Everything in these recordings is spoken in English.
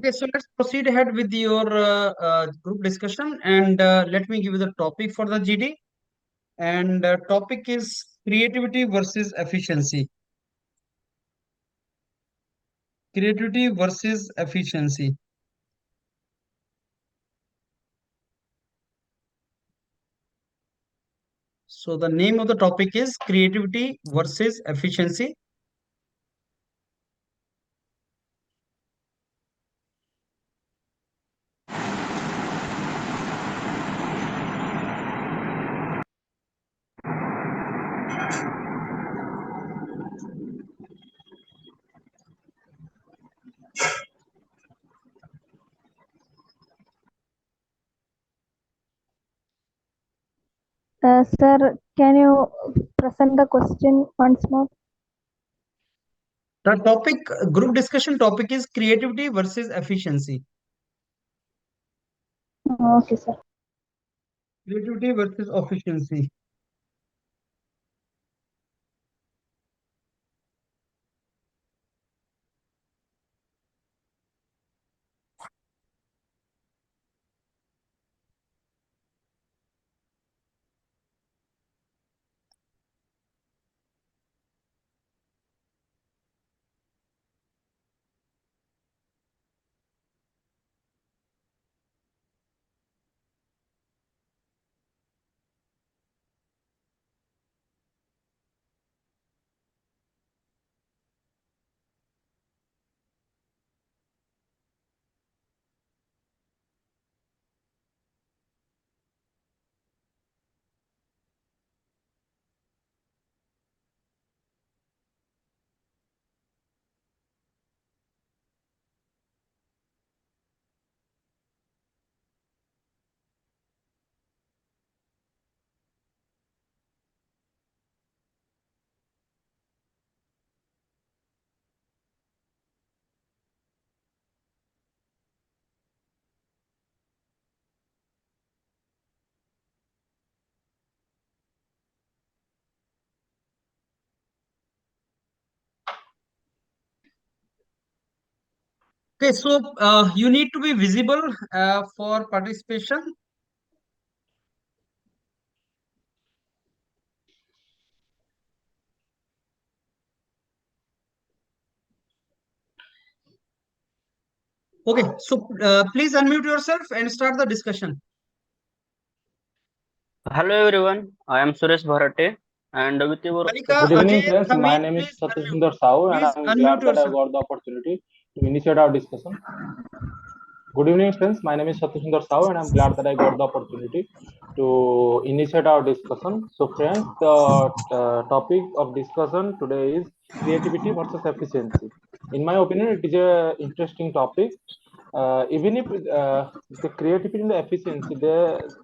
Okay, so let's proceed ahead with your group discussion, and let me give you the topic for the GD. And topic is creativity versus efficiency. Creativity versus efficiency. So the name of the topic is creativity versus efficiency. Sir, can you present the question once more? The topic, group discussion topic is creativity versus efficiency. Okay, sir. Creativity versus efficiency. Okay, so you need to be visible for participation. Okay, so please unmute yourself and start the discussion. Hello everyone, I am Suresh Bharate and with your Malika, Good evening, Ajay, friends. My Hamid, name is please Satish unmute. Sundar Sahu, and Please I'm unmute glad that I yourself. got the opportunity to initiate our discussion. Good evening, friends. My name is Satish Sundar Sahu, and I'm glad that I got the opportunity to initiate our discussion. So, friends, the topic of discussion today is creativity versus efficiency. In my opinion, it is a interesting topic. Even if the creativity and the efficiency,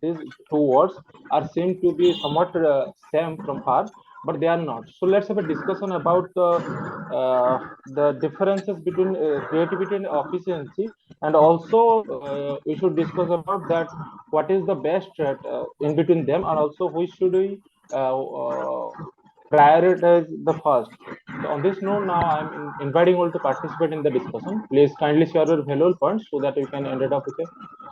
these two words are seem to be somewhat same from far, but they are not. So let's have a discussion about the differences between creativity and efficiency, and also we should discuss about that what is the best in between them, and also which should we prioritize the first. So on this note, now I'm inviting all to participate in the discussion. Please kindly share your valuable points so that we can end it up with a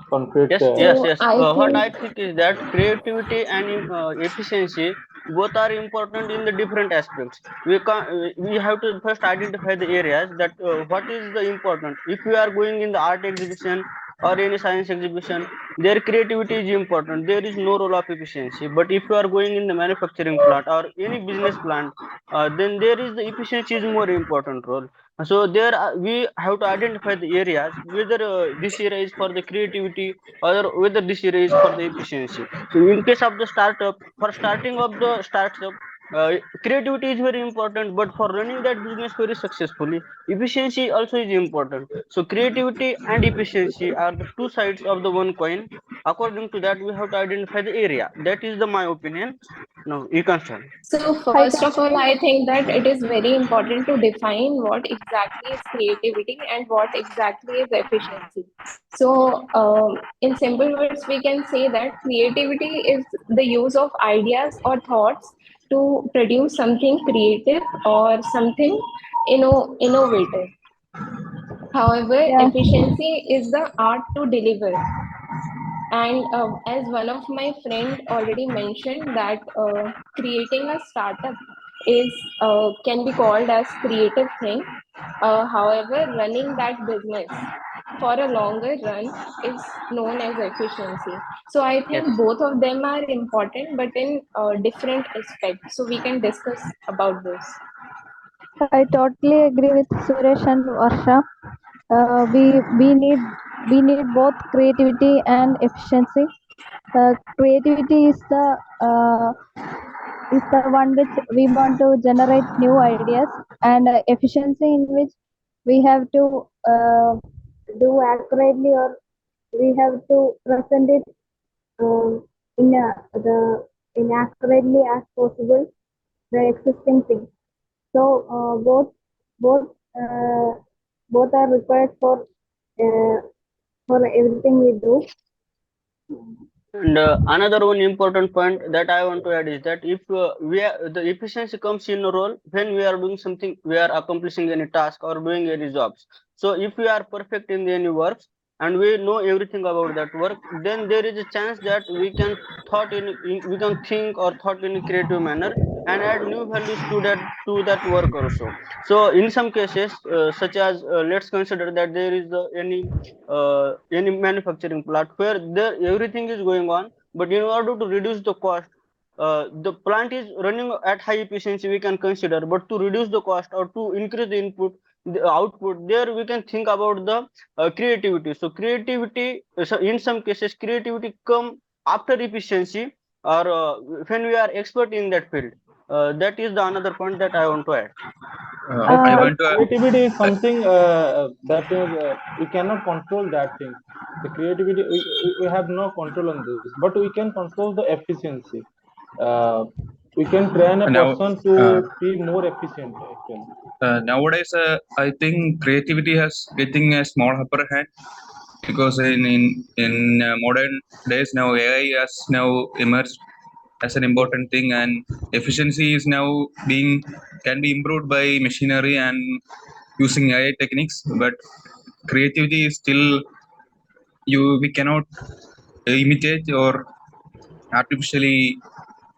concrete. yes. I What think I think is that creativity and efficiency both are important in the different aspects. We have to first identify the areas that what is the important. If we are going in the art exhibition or any science exhibition, their creativity is important. There is no role of efficiency. But if you are going in the manufacturing plant or any business plant, then there is the efficiency is more important role. So there we have to identify the areas whether this area is for the creativity or whether this area is for the efficiency. So in case of the startup, for starting of the startup, creativity is very important, but for running that business very successfully, efficiency also is important. So creativity and efficiency are the two sides of the one coin. According to that, we have to identify the area. That is the my opinion. Now you can start. So first of all, I think that it is very important to define what exactly is creativity and what exactly is efficiency. So in simple words, we can say that creativity is the use of ideas or thoughts to produce something creative or something innovative. However, Yeah. efficiency is the art to deliver. And as one of my friend already mentioned that creating a startup is can be called as creative thing. However, running that business for a longer run is known as efficiency. So I Yes. think both of them are important, but in different aspects. So we can discuss about this. I totally agree with Suresh and Varsha. We need both creativity and efficiency. Creativity is the one which we want to generate new ideas, and efficiency in which we have to do accurately, or we have to present it in in accurately as possible the existing thing. So both uh, both are required uh, for everything we do. And another one important point that I want to add is that if the efficiency comes in a role when we are doing something, we are accomplishing any task or doing any jobs. So if we are perfect in any works and we know everything about that work, then there is a chance that we can think or thought in a creative manner and add new values to that work also. So in some cases, such as let's consider that there is any manufacturing plant where there everything is going on, but in order to reduce the cost, the plant is running at high efficiency, we can consider, but to reduce the cost or to increase the output, there we can think about the creativity. So creativity, so in some cases creativity come after efficiency, or when we are expert in that field. That is the another point that I want to add. But I but want creativity is something that is we cannot control that thing. The creativity we have no control on this, but we can control the efficiency. Uh, we can train a Now, person to be more efficient. Actually, nowadays, I think creativity has getting a small upper hand because in modern days now AI has now emerged as an important thing, and efficiency is now being can be improved by machinery and using AI techniques. But creativity is still we cannot imitate or artificially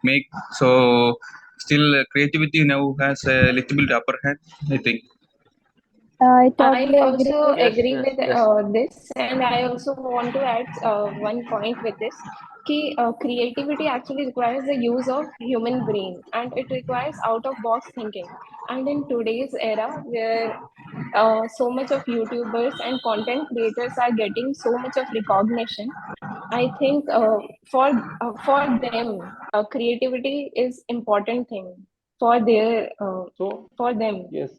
make. So still creativity now has a little bit upper hand, I think. I I totally agree also with. Yes, agree yes, with yes. this, and I also want to add one point with this. Creativity actually requires the use of human brain, and it requires out of box thinking. And in today's era, where so much of YouTubers and content creators are getting so much of recognition, I think for them, creativity is important thing for their so for them. yes,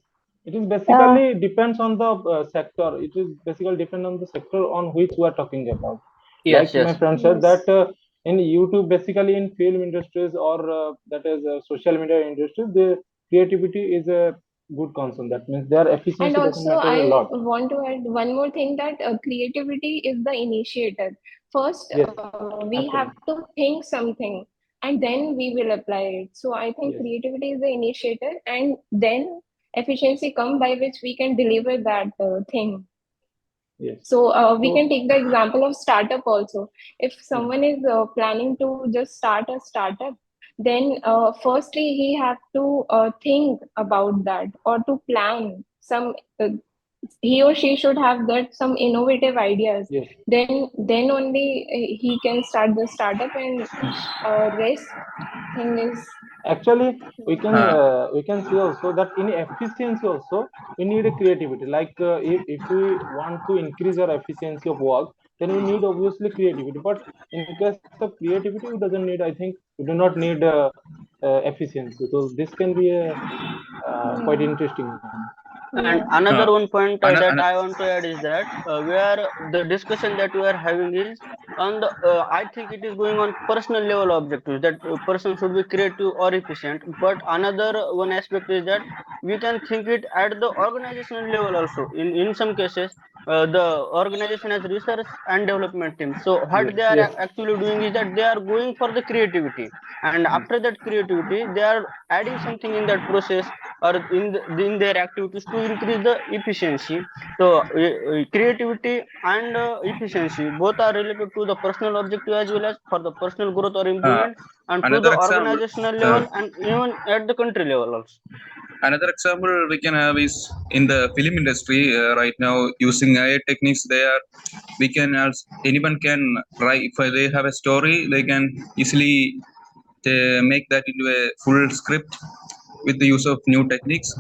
it is Uh, basically depends on the sector. It is basically depend on the sector on which we are talking about. Yes, Like my yes. friend said yes. that in YouTube, basically in film industries or that is social media industries, the creativity is a good concern. That means their And efficiency doesn't also, matter a I lot. want to add one more thing that creativity is the initiator. First, Yes, we have absolutely. to think something and then we will apply it. So I think Yes, creativity is the initiator, and then efficiency come by which we can deliver that thing. yes. So we can So take the example of startup also. If yes, someone is planning to just start a startup, then firstly he have to think about that or to plan some. He or she should have got some innovative ideas. yes. Then only he can start the startup, and rest thing is. Actually, Uh, we can see also that in efficiency also we need a creativity. Like if we want to increase our efficiency of work, then we need obviously creativity. But in case of creativity, we doesn't need. I think we do not need efficiency. So this can be a quite Hmm, interesting one. And yeah. another uh, one point that ano- I want to add is that where the discussion that we are having is on the I think it is going on personal level objectives that person should be creative or efficient. But another one aspect is that we can think it at the organizational level also. In some cases, the organization has research and development team. So what Yes, they are yes, actually doing is that they are going for the creativity, and yes, after that creativity, they are adding something in that process or in their activities to increase the efficiency. So creativity and efficiency both are related to the personal objective as well as for the personal growth or improvement, and to Another the example, organizational level and even at the country level also. another example we can have is in the film industry right now using AI techniques. We can also, anyone can write if they have a story, they can easily make that into a full script with the use of new techniques.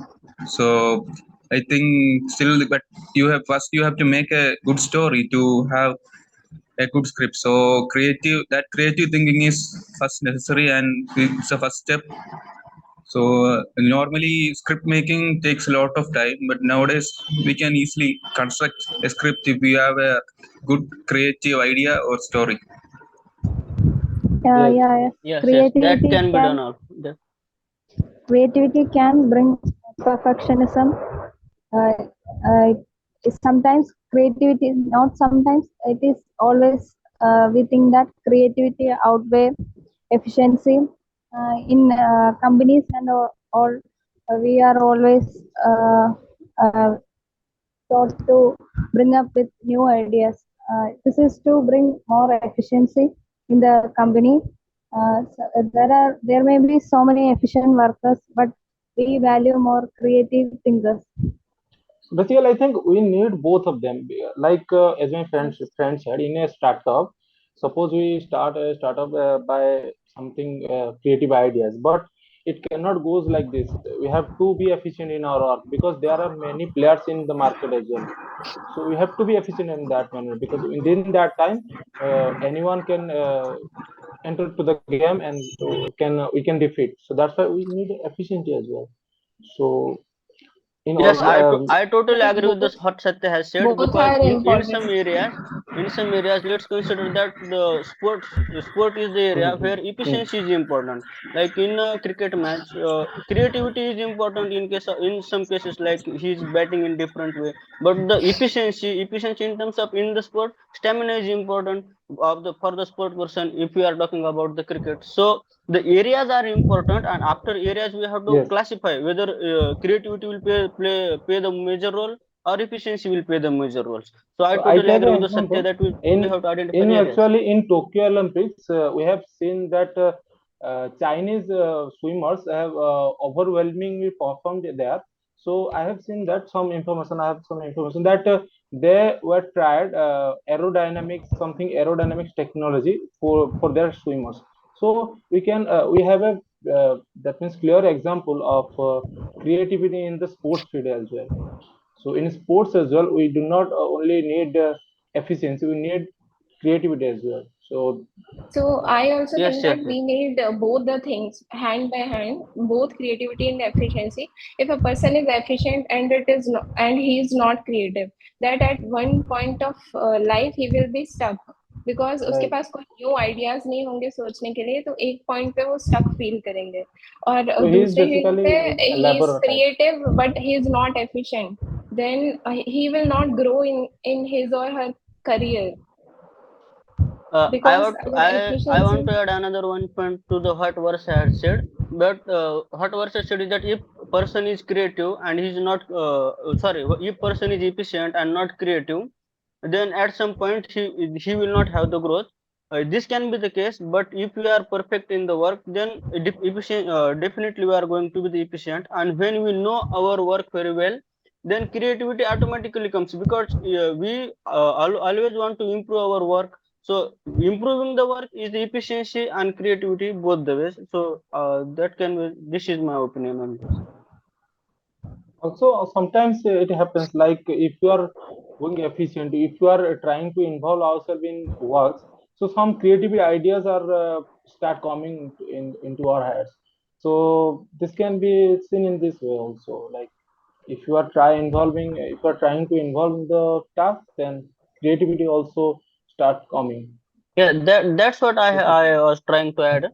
So I think still, but you have to make a good story to have a good script. So creative thinking is first necessary, and it's a first step. So normally script making takes a lot of time, but nowadays we can easily construct a script if we have a good creative idea or story. Yeah, Yes. yeah, yeah. Yes, that can be done also. Creativity can bring perfectionism. Uh, Sometimes creativity, not sometimes, it is always, we think that creativity outweigh efficiency in companies and all. We are always uh, taught to bring up with new ideas. This is to bring more efficiency in the company. There may be so many efficient workers, but we value more creative thinkers. Basically, I think we need both of them. Like as my friend said, in a startup, suppose we start a startup by something creative ideas, but it cannot goes like this. We have to be efficient in our work because there are many players in the market as well. So we have to be efficient in that manner because within that time, anyone can enter to the game and we can defeat. So that's why we need efficiency as well. So in all Yes, I totally agree with this Both, what Satya has said, both because are important. in some areas, let's consider that the sport is the area where efficiency is important. Like in a cricket match, creativity is important in some cases, like he's batting in different way. But the efficiency in terms of in the sport, stamina is important for the sport person. If we are talking about the cricket, so the areas are important, and after areas we have to yes. classify whether creativity will play the major role or efficiency will play the major roles. So I So I totally take agree an with the Satya example. that we have to identify In the areas. actually in Tokyo Olympics, we have seen that Chinese swimmers have overwhelmingly performed there. So I have seen that some information. I have some information that they were tried aerodynamics, something aerodynamics technology for their swimmers. So we have a that means clear example of creativity in the sports field as well. So in sports as well, we do not only need efficiency; we need creativity as well. So So I also Yes, think yes, that yes. we need both the things hand by hand, both creativity and efficiency. If a person is efficient and he is not creative, that at one point of life he will be stuck, because उसके right. पास कोई new ideas नहीं होंगे सोचने के लिए, तो एक point पे वो stuck feel करेंगे. और So he is दूसरे जगह basically पे a he is laborer type. creative but he is not efficient, then he will not grow in his or her career, because अगर I efficiency. want to add another one point to the what Varsha had said. But what Varsha said is that if person is creative and he's not sorry, if person is efficient and not creative, then at some point he will not have the growth. This can be the case, but if we are perfect in the work, then definitely we are going to be the efficient. And when we know our work very well, then creativity automatically comes, because we always want to improve our work. So improving the work is the efficiency and creativity both the ways. So that can be. This is my opinion on this. Also, sometimes it happens like if you are going efficient, if you are trying to involve ourselves in works, so some creative ideas are start coming into our heads. So this can be seen in this way also. Like if you are trying to involve in the task, then creativity also start coming. Yeah, that's what This is I was trying to add.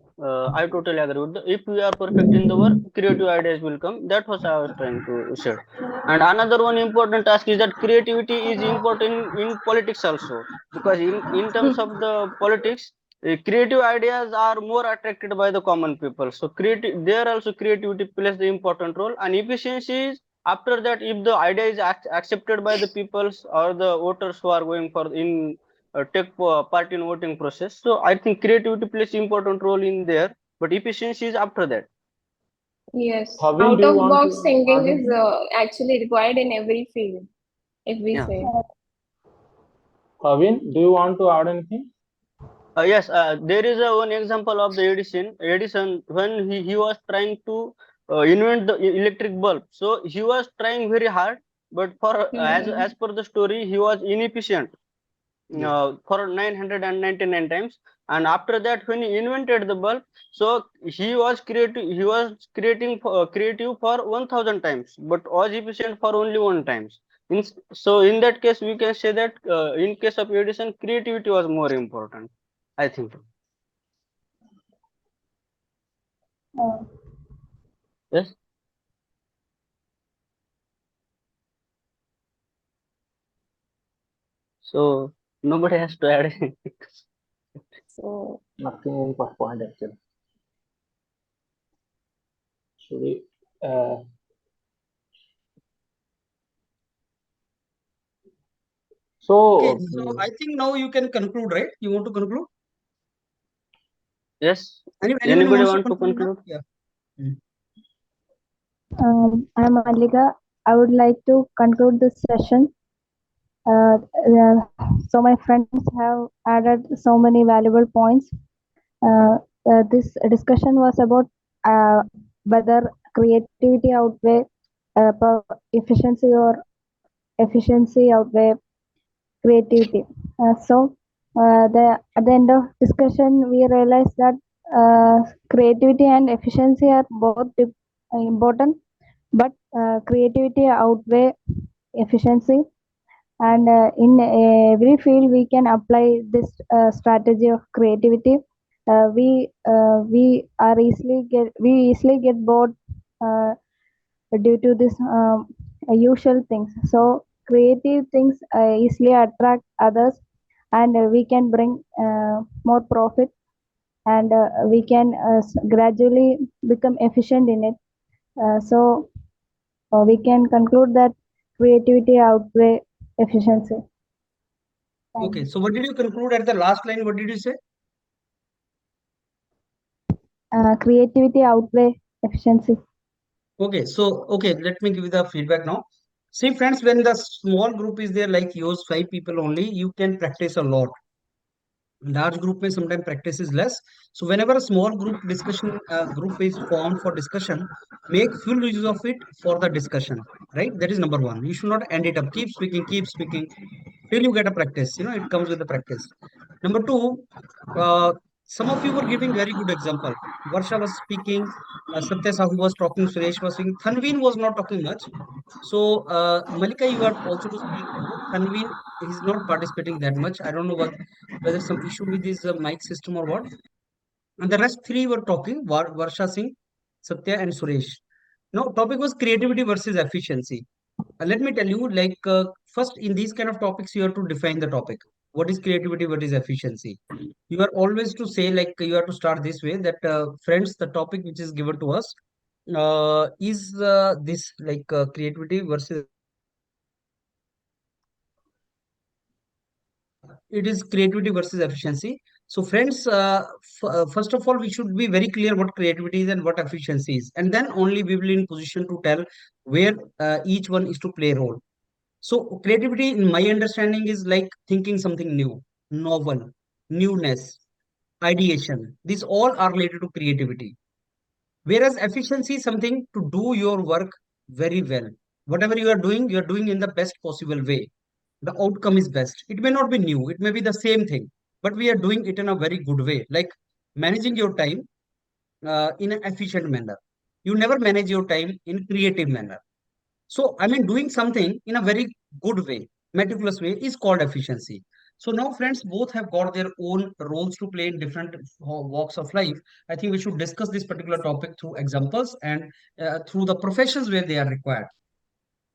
I totally agree with if we are perfect in the work, creative ideas will come. That was I was trying to say. And another one important task is that creativity is important in politics also, because in terms of the politics, creative ideas are more attracted by the common people. So there also creativity plays the important role, and efficiency is after that if the idea is accepted by the peoples or the voters who are going for in take part in voting process. So I think creativity plays important role in there, but efficiency is after that. Yes, Bhavin, out do you of want box to thinking add is anything? actually required in every field, if we Yeah. say. Bhavin, do you want to add anything? Yes, there is one example of the Edison. Edison, when he was trying to invent the electric bulb, so he was trying very hard, but for as per the story, he was inefficient for 999 times. And after that, when he invented the bulb, so he was creative. He was creative for 1000 times, but was efficient for only one times. So in that case, we can say that in case of Edison, creativity was more important, I think. Uh, Yes. So nobody has to add anything. So Nothing in point actually. Should we? Okay, So so I think now you can conclude, right? You want to conclude? Yes. Anyone Anybody wants to want to conclude now? conclude? Yeah. I'm Malika. I would like to conclude this session. So my friends have added so many valuable points. This discussion was about whether creativity outweigh efficiency or efficiency outweigh creativity. At the end of discussion, we realized that creativity and efficiency are both important, but creativity outweigh efficiency. And in every field, we can apply this strategy of creativity. We easily get bored due to this usual things. So creative things easily attract others, and we can bring more profit, and we can gradually become efficient in it. We can conclude that creativity outweigh efficiency. Thank Okay, you. so what did you conclude at the last line? What did you say? Creativity outweigh efficiency. Okay, so let me give you the feedback now. See, friends, when the small group is there, like yours, 5 people only, you can practice a lot. Large group may sometimes practice is less. So whenever a small group is formed for discussion, make full use of it for the discussion. Right? That is number one. You should not end it up. Keep speaking till you get a practice. It comes with the practice. Number two, some of you were giving very good example. Varsha was speaking, Satya Sahu was talking, Suresh was speaking, Thanveen was not talking much. So Malika, you are also to speak more. Thanveen is not participating that much. I don't know whether some issue with his mic system or what. And the rest three were talking, Varsha Singh, Satya and Suresh. Now, topic was creativity versus efficiency. Let me tell you, first in these kind of topics, you have to define the topic. What is creativity? What is efficiency? You are always to say, you have to start this way that, friends, the topic which is given to us is this creativity versus it is creativity versus efficiency. So, friends, first of all, we should be very clear what creativity is and what efficiency is, and then only we will in position to tell where each one is to play a role. So creativity, in my understanding, is like thinking something new, novel, newness, ideation. These all are related to creativity. Whereas efficiency is something to do your work very well. Whatever you are doing in the best possible way. The outcome is best. It may not be new, it may be the same thing, but we are doing it in a very good way. Like managing your time in an efficient manner. You never manage your time in creative manner. So, I mean, doing something in a very good way, meticulous way is called efficiency. So now, friends, both have got their own roles to play in different walks of life. I think we should discuss this particular topic through examples and through the professions where they are required.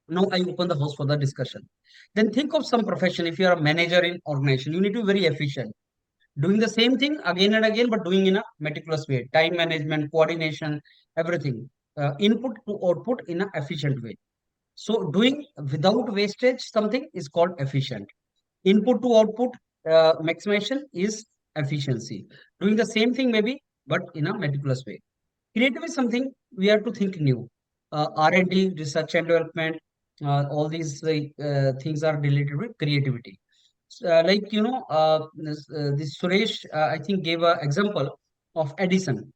Now I open the house for the discussion. Then think of some profession. If you are a manager in organization, you need to be very efficient. Doing the same thing again and again, but doing in a meticulous way. Time management, coordination, everything. Input to output in an efficient way. So doing without wastage something is called efficient. Input to output maximization is efficiency. Doing the same thing maybe, but in a meticulous way. Creative is something we have to think new. R&D, research and development, all these things are related with creativity. Like this Suresh, I think gave an example of Edison.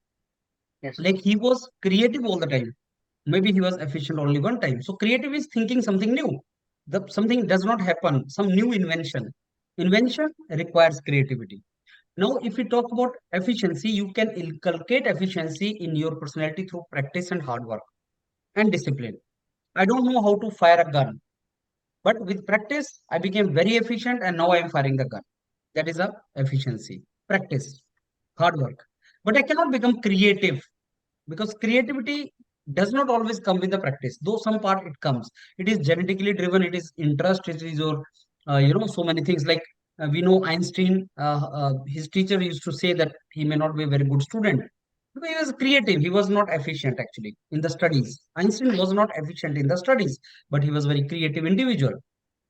Yes. Like he was creative all the time. Maybe he was efficient only one time. So creative is thinking something new. Something does not happen. Some new invention. Invention requires creativity. Now, if we talk about efficiency, you can inculcate efficiency in your personality through practice and hard work and discipline. I don't know how to fire a gun, but with practice, I became very efficient and now I am firing the gun. That is a efficiency. Practice, hard work. But I cannot become creative because creativity does not always come with the practice, though some part it comes. It is genetically driven, it is interest, it is your so many things. Like we know Einstein, his teacher used to say that he may not be a very good student because he was creative, he was not efficient actually in the studies. Einstein was not efficient in the studies, but he was very creative individual.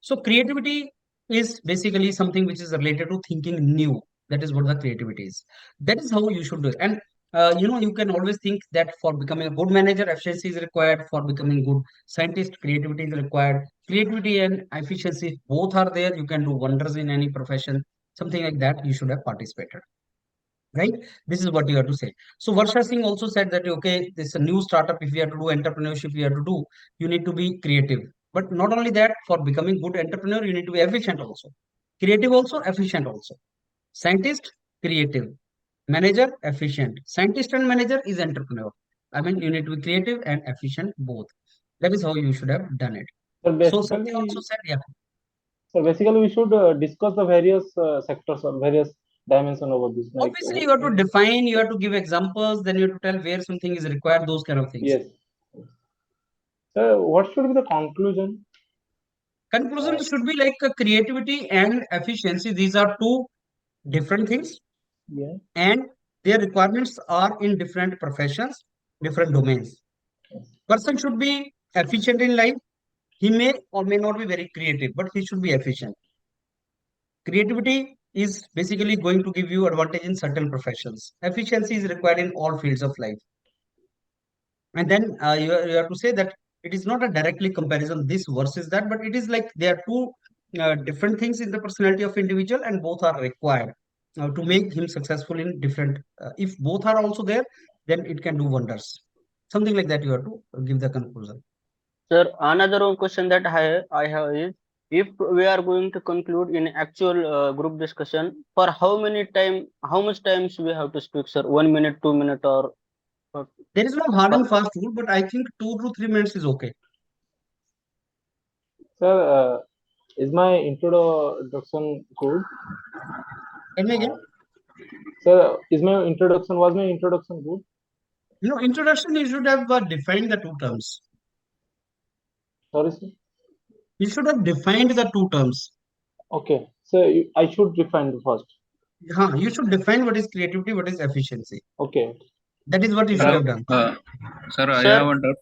So creativity is basically something which is related to thinking new. That is what the creativity is. That is how you should do it. And you can always think that for becoming a good manager, efficiency is required. For becoming good scientist, creativity is required. Creativity and efficiency both are there. You can do wonders in any profession. Something like that, you should have participated. Right? This is what you have to say. So Varsha Singh also said that, okay, this is a new startup. If you have to do entrepreneurship, you have to do, you need to be creative. But not only that, for becoming good entrepreneur, you need to be efficient also. Creative also, efficient also. Scientist, creative. Manager, efficient. Scientist and manager is entrepreneur. I mean, you need to be creative and efficient both. That is how you should have done it. So Satya also said, yeah. So basically, we should discuss the various sectors or various dimensions over this. Like, Obviously, you have to define, you have to give examples, then you have to tell where something is required, those kind of things. yes. So what should be the conclusion? Conclusion should be like creativity and efficiency. These are two different things, Yeah. and their requirements are in different professions, different domains. Person should be efficient in life. He may or may not be very creative, but he should be efficient. Creativity is basically going to give you advantage in certain professions. Efficiency is required in all fields of life. And then you have to say that it is not a directly comparison this versus that, but it is like there are two different things in the personality of individual, and both are required to make him successful in different. If both are also there, then it can do wonders. Something like that you have to give the conclusion. Sir, another one question that I have is, if we are going to conclude in actual group discussion, for how much times we have to speak, sir? 1 minute, 2 minute, or There is no hard and fast rule, but I think 2 to 3 minutes is okay. Sir, is my introduction good? Tell me again. Sir, was my introduction good? Introduction, you should have defined the two terms. Sorry, sir. You should have defined the two terms. Okay, so I should define the first. You should define what is creativity, what is efficiency. Okay. That is what you should have done. Sir, I have one doubt.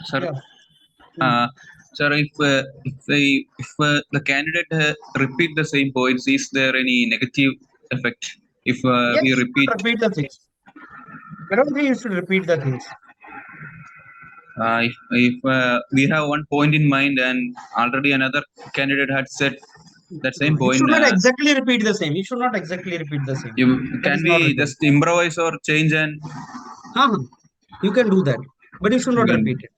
Sir, Yeah. sir, if the candidate repeat the same points, is there any negative effect if Yes, we you should repeat? repeat the things. I don't think you should repeat the things. If we have one point in mind and already another candidate had said that same You point, should not exactly repeat the same. You should not exactly repeat the same. Can we just improvise or change and? You can do that, but you should not repeat it.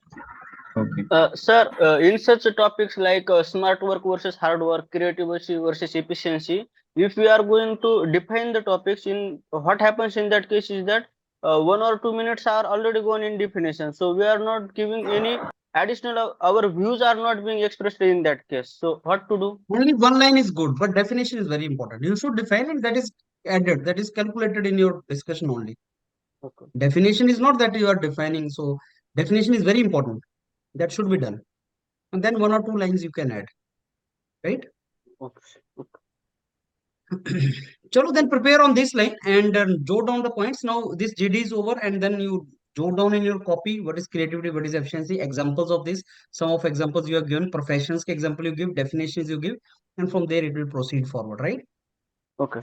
Okay. Sir, in such topics like smart work versus hard work, creativity versus efficiency, if we are going to define the topics, in what happens in that case is that 1 or 2 minutes are already gone in definition. So we are not giving any additional, our views are not being expressed in that case. So what to do? Only one line is good, but definition is very important. You should define it, that is added, that is calculated in your discussion only. Okay. Definition is not that you are defining. So definition is very important. That should be done. And then 1 or 2 lines you can add. Right? Okay. Chalo, then prepare on this line and jot down the points. Now this GD is over, and then you jot down in your copy what is creativity, what is efficiency, examples of this. Some of examples you have given, professions example you give, definitions you give, and from there it will proceed forward, right? Okay.